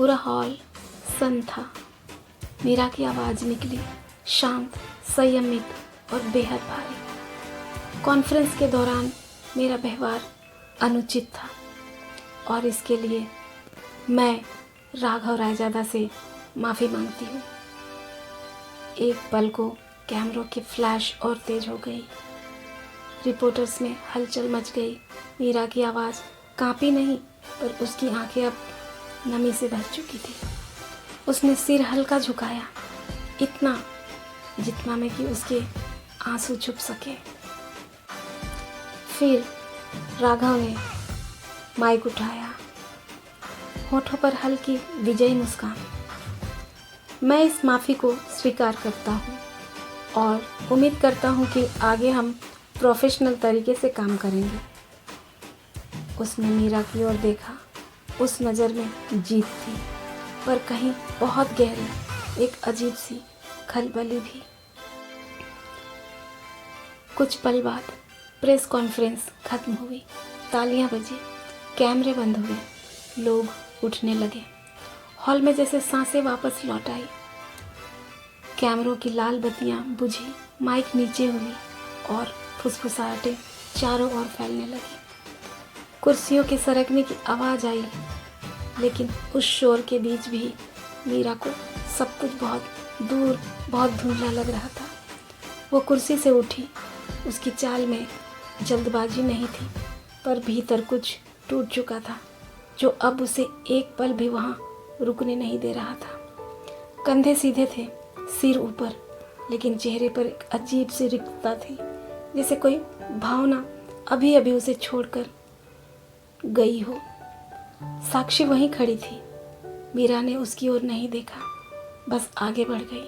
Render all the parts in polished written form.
पूरा हॉल सन था। मीरा की आवाज़ निकली, शांत, संयमित और बेहद भारी। कॉन्फ्रेंस के दौरान मेरा व्यवहार अनुचित था और इसके लिए मैं राघव रायजादा से माफ़ी मांगती हूँ। एक पल को कैमरों की फ्लैश और तेज हो गई। रिपोर्टर्स में हलचल मच गई। मीरा की आवाज़ कांपी नहीं, पर उसकी आंखें अब नमी से भर चुकी थी। उसने सिर हल्का झुकाया, इतना जितना में कि उसके आंसू छुप सके। फिर राघव ने माइक उठाया, होठों पर हल्की विजयी मुस्कान। मैं इस माफ़ी को स्वीकार करता हूँ और उम्मीद करता हूँ कि आगे हम प्रोफेशनल तरीके से काम करेंगे। उसने मीरा की ओर देखा। उस नज़र में जीत थी, पर कहीं बहुत गहरी, एक अजीब सी खलबली भी। कुछ पल बाद प्रेस कॉन्फ्रेंस खत्म हुई। तालियां बजी, कैमरे बंद हुए, लोग उठने लगे। हॉल में जैसे सांसें वापस लौट आई। कैमरों की लाल बत्तियां बुझी, माइक नीचे हुई और फुसफुसाहटें चारों ओर फैलने लगी। कुर्सियों के सरकने की आवाज़ आई, लेकिन उस शोर के बीच भी मीरा को सब कुछ बहुत दूर, बहुत धुंधला लग रहा था। वो कुर्सी से उठी। उसकी चाल में जल्दबाजी नहीं थी, पर भीतर कुछ टूट चुका था जो अब उसे एक पल भी वहाँ रुकने नहीं दे रहा था। कंधे सीधे थे, सिर ऊपर, लेकिन चेहरे पर एक अजीब सी रिक्तता थी, जैसे कोई भावना अभी अभी उसे छोड़कर गई हो। साक्षी वहीं खड़ी थी। मीरा ने उसकी ओर नहीं देखा, बस आगे बढ़ गई,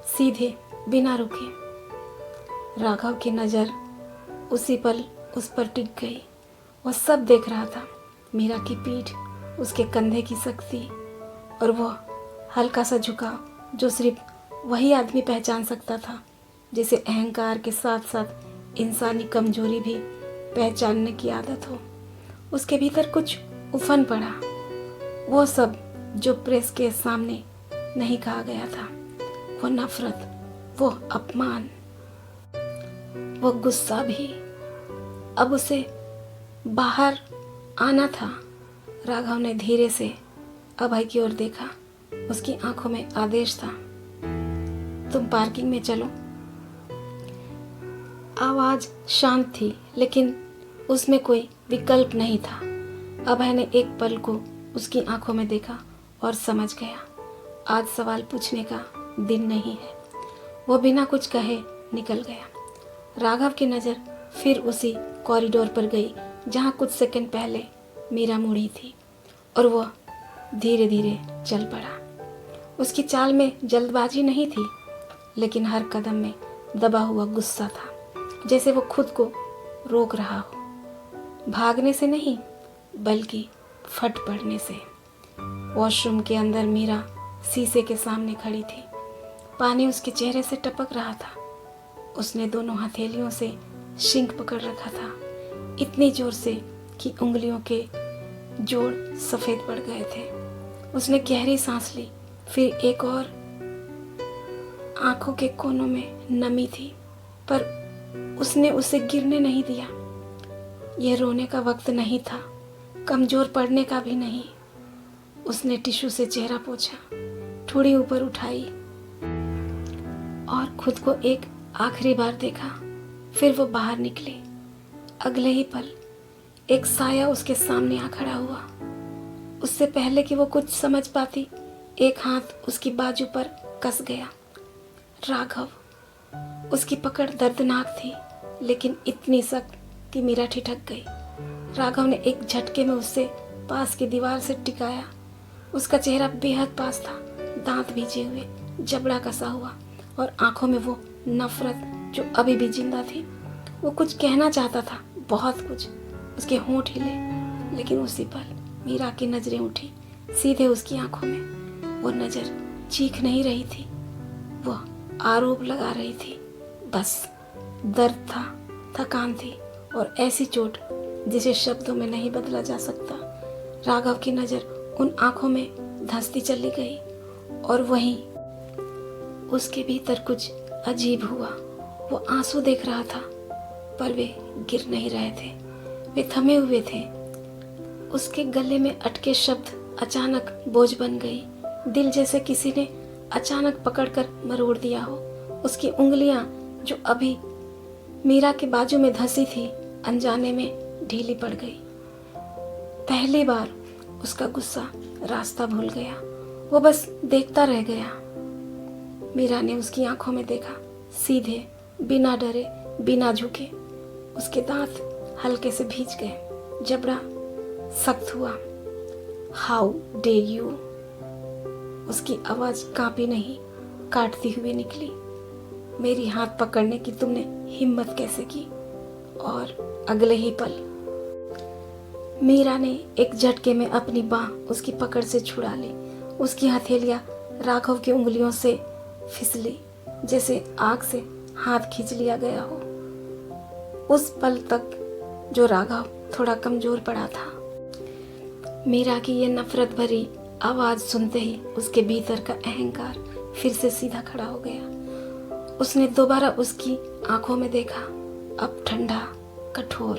सीधे, बिना रुके। राघव की नज़र उसी पल उस पर टिक गई। वह सब देख रहा था, मीरा की पीठ, उसके कंधे की सख्ती और वह हल्का सा झुकाव जो सिर्फ वही आदमी पहचान सकता था, जिसे अहंकार के साथ साथ इंसानी कमजोरी भी पहचानने की आदत हो। उसके भीतर कुछ उफन पड़ा, वो सब जो प्रेस के सामने नहीं कहा गया था। वो नफरत, वो अपमान, वो गुस्सा भी अब उसे बाहर आना था। राघव ने धीरे से अभय की ओर देखा। उसकी आंखों में आदेश था, तुम पार्किंग में चलो। आवाज शांत थी, लेकिन उसमें कोई विकल्प नहीं था। अभय ने एक पल को उसकी आंखों में देखा और समझ गया, आज सवाल पूछने का दिन नहीं है। वो बिना कुछ कहे निकल गया। राघव की नज़र फिर उसी कॉरिडोर पर गई जहाँ कुछ सेकंड पहले मीरा मुड़ी थी, और वह धीरे धीरे चल पड़ा। उसकी चाल में जल्दबाजी नहीं थी, लेकिन हर कदम में दबा हुआ गुस्सा था, जैसे वो खुद को रोक रहा हो, भागने से नहीं बल्कि फट पड़ने से। वॉशरूम के अंदर मीरा शीशे के सामने खड़ी थी। पानी उसके चेहरे से टपक रहा था। उसने दोनों हथेलियों से शिंक पकड़ रखा था, इतनी जोर से कि उंगलियों के जोड़ सफ़ेद पड़ गए थे। उसने गहरी सांस ली, फिर एक और। आंखों के कोनों में नमी थी, पर उसने उसे गिरने नहीं दिया। यह रोने का वक्त नहीं था, कमज़ोर पड़ने का भी नहीं। उसने टिश्यू से चेहरा पोंछा, ठोड़ी ऊपर उठाई और खुद को एक आखिरी बार देखा। फिर वो बाहर निकली। अगले ही पल एक साया उसके सामने आ खड़ा हुआ। उससे पहले कि वो कुछ समझ पाती, एक हाथ उसकी बाजू पर कस गया। राघव। उसकी पकड़ दर्दनाक थी, लेकिन इतनी सख्त कि मीरा ठिठक गई। राघव ने एक झटके में उससे पास की दीवार से टिकाया। उसका चेहरा बेहद पास था, दांत भीजे हुए, जबड़ा कसा हुआ और आंखों में वो नफरत जो अभी भी जिंदा थी। वो कुछ कहना चाहता था, बहुत कुछ। उसके होंठ हिले, लेकिन उसी पल मीरा की नजरें उठी, सीधे उसकी आंखों में। वो नजर चीख नहीं रही थी, वो आरोप लगा रही थी। बस दर्द था, थकान थी और ऐसी चोट जिसे शब्दों में नहीं बदला जा सकता। राघव की नजर उन आंखों में धंसती चली गई और वहीं उसके भीतर कुछ अजीब हुआ। वो आंसू देख रहा था पर वे गिर नहीं रहे थे, वे थमे हुए थे। उसके गले में अटके शब्द अचानक बोझ बन गई, दिल जैसे किसी ने अचानक पकड़कर मरोड़ दिया हो। उसकी उंगलियां जो अभी मीरा के बाजू में धंसी थी, अनजाने में ढीली पड़ गई। पहली बार उसका गुस्सा रास्ता भूल गया, वो बस देखता रह गया। मीरा ने उसकी आंखों में देखा, सीधे, बिना डरे, बिना झुके। उसके दांत हल्के से भींच गए, जबड़ा सख्त हुआ। How day you. उसकी आवाज कांपी नहीं, काटती हुई निकली। मेरी हाथ पकड़ने की तुमने हिम्मत कैसे की? और अगले ही पल मीरा ने एक झटके में अपनी बाह उसकी पकड़ से छुड़ा ली। उसकी हथेलियां राघव की उंगलियों से फिसली, जैसे आग से हाथ खींच लिया गया हो। उस पल तक जो राघव थोड़ा कमजोर पड़ा था। मीरा की ये नफरत भरी आवाज सुनते ही उसके भीतर का अहंकार फिर से सीधा खड़ा हो गया। उसने दोबारा उसकी आंखों में देखा, अब ठंडा, कठोर,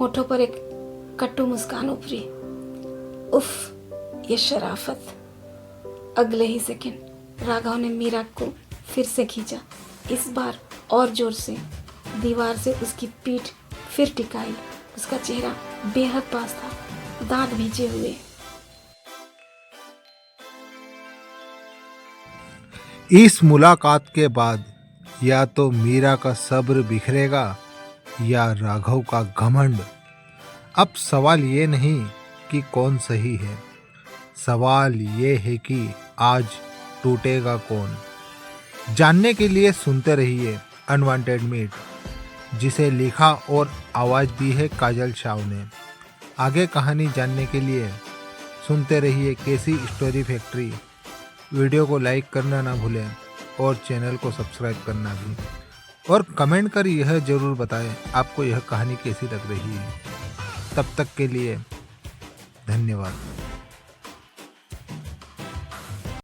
होठों पर एक कट्टू मुस्कान उभरी। उफ, ये शराफत। अगले ही सेकंड राघव ने मीरा को फिर से खींचा, इस बार और जोर से। दीवार से उसकी पीठ फिर टिकाई। उसका चेहरा बेहद पास था, दांत भींचे हुए। इस मुलाकात के बाद या तो मीरा का सब्र बिखरेगा या राघव का घमंड। अब सवाल ये नहीं कि कौन सही है, सवाल ये है कि आज टूटेगा कौन। जानने के लिए सुनते रहिए अनवांटेड मीट, जिसे लिखा और आवाज़ दी है काजल शाह ने। आगे कहानी जानने के लिए सुनते रहिए केसी स्टोरी फैक्ट्री। वीडियो को लाइक करना ना भूलें और चैनल को सब्सक्राइब करना भी। और कमेंट कर यह ज़रूर बताएं आपको यह कहानी कैसी लग रही है। तब तक के लिए धन्यवाद।